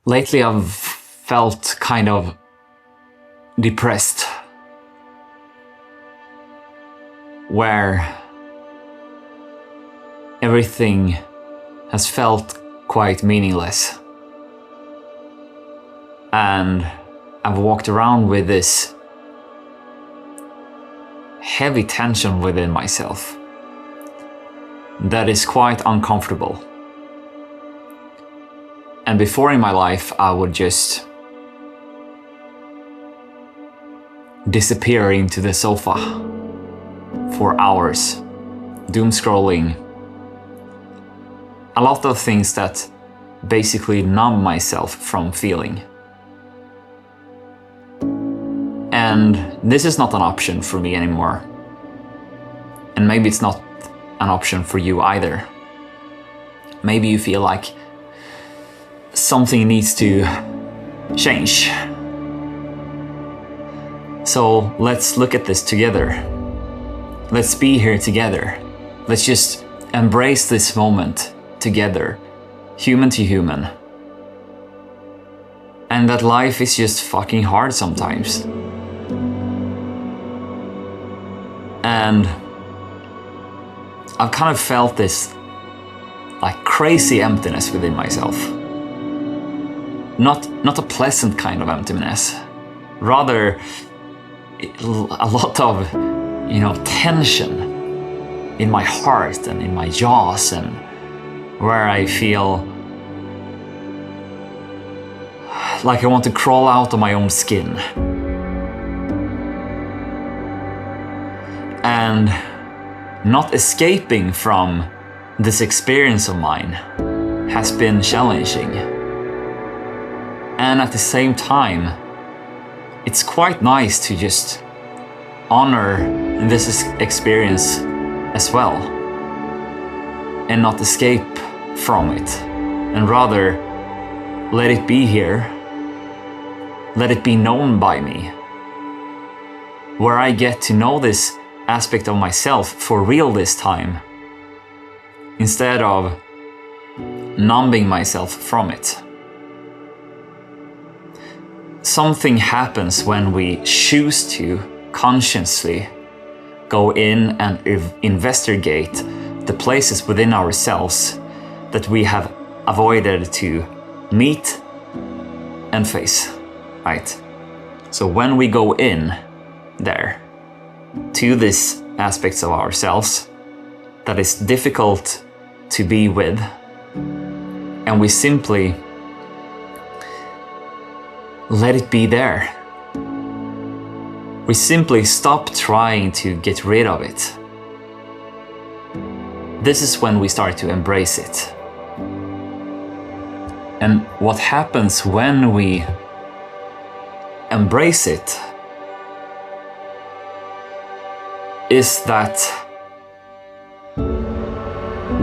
Lately I've felt kind of depressed, where everything has felt quite meaningless. And I've walked around with this heavy tension within myself that is quite uncomfortable. And before in my life, I would just disappear into the sofa for hours, doom scrolling. A lot of things that basically numb myself from feeling. And this is not an option for me anymore. And maybe it's not an option for you either. Maybe you feel like something needs to change. So let's look at this together. Let's be here together. Let's just embrace this moment together, human to human. And that life is just fucking hard sometimes. And I've kind of felt this like crazy emptiness within myself. Not a pleasant kind of emptiness, rather a lot of, tension in my heart and in my jaws, and where I feel like I want to crawl out of my own skin. And not escaping from this experience of mine has been challenging. And at the same time, it's quite nice to just honor this experience as well and not escape from it, and rather let it be here, let it be known by me, where I get to know this aspect of myself for real this time, instead of numbing myself from it. Something happens when we choose to consciously go in and investigate the places within ourselves that we have avoided to meet and face, right? So when we go in there to these aspects of ourselves that is difficult to be with, and we simply let it be there. We simply stop trying to get rid of it. This is when we start to embrace it. And what happens when we embrace it is that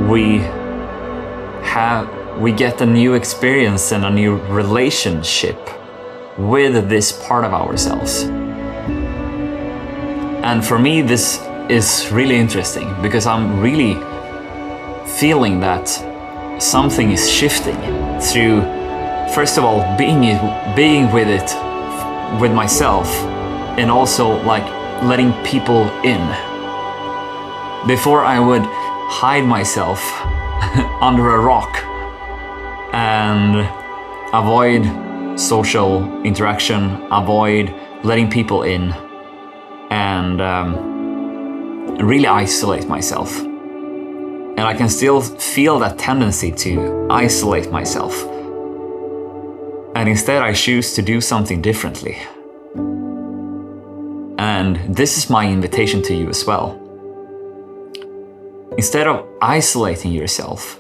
we get a new experience and a new relationship with this part of ourselves. And for me, this is really interesting because I'm really feeling that something is shifting through, first of all, being with it, with myself, and also like letting people in. Before I would hide myself under a rock and avoid social interaction, avoid letting people in, and really isolate myself. And I can still feel that tendency to isolate myself. And instead I choose to do something differently. And this is my invitation to you as well. Instead of isolating yourself,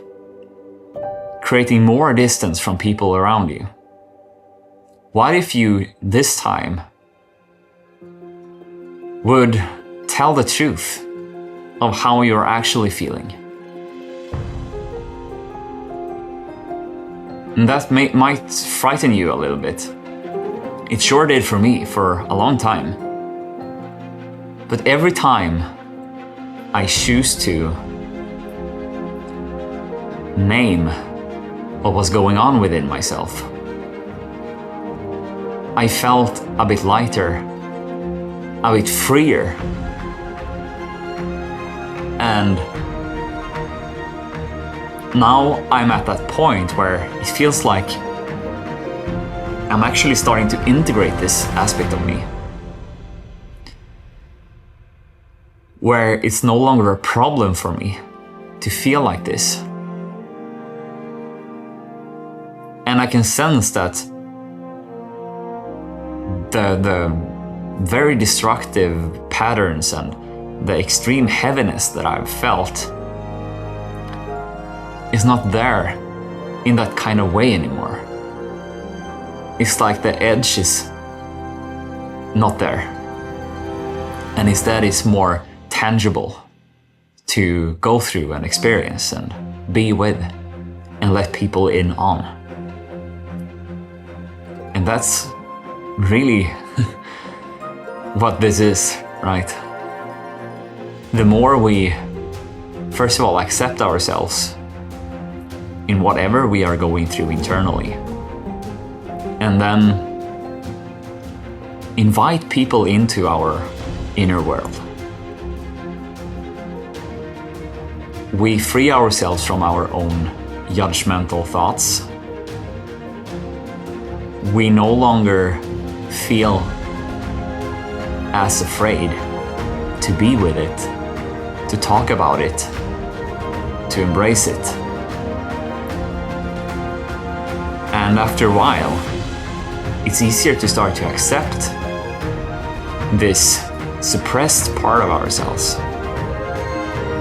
creating more distance from people around you, what if you this time would tell the truth of how you're actually feeling? And that might frighten you a little bit. It sure did for me for a long time. But every time I choose to name what was going on within myself, I felt a bit lighter, a bit freer. And now I'm at that point where it feels like I'm actually starting to integrate this aspect of me, where it's no longer a problem for me to feel like this. And I can sense that the very destructive patterns and the extreme heaviness that I've felt is not there in that kind of way anymore. It's like the edge is not there, and instead it's more tangible to go through and experience and be with and let people in on. And that's really what this is, right? The more we, first of all, accept ourselves in whatever we are going through internally, and then invite people into our inner world, we free ourselves from our own judgmental thoughts. We no longer feel as afraid to be with it, to talk about it, to embrace it. And after a while, it's easier to start to accept this suppressed part of ourselves.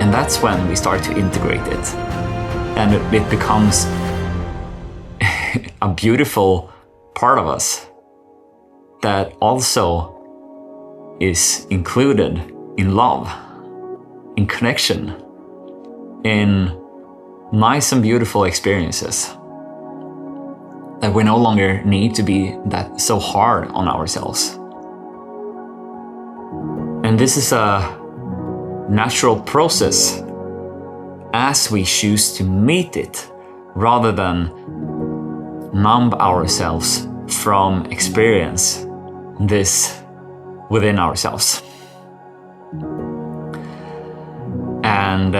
And that's when we start to integrate it. And it becomes a beautiful part of us that also is included in love, in connection, in nice and beautiful experiences. That we no longer need to be that so hard on ourselves. And this is a natural process as we choose to meet it rather than numb ourselves from experience this within ourselves. And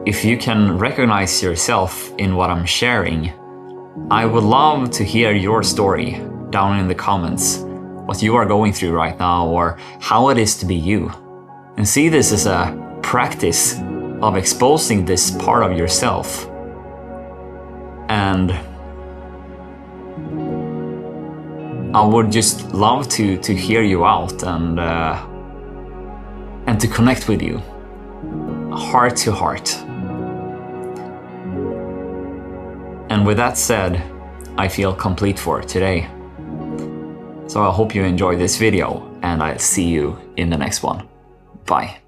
if you can recognize yourself in what I'm sharing, I would love to hear your story down in the comments, what you are going through right now or how it is to be you. And see this as a practice of exposing this part of yourself. And I would just love to hear you out and to connect with you, heart to heart. And with that said, I feel complete for today. So I hope you enjoyed this video, and I'll see you in the next one. Bye.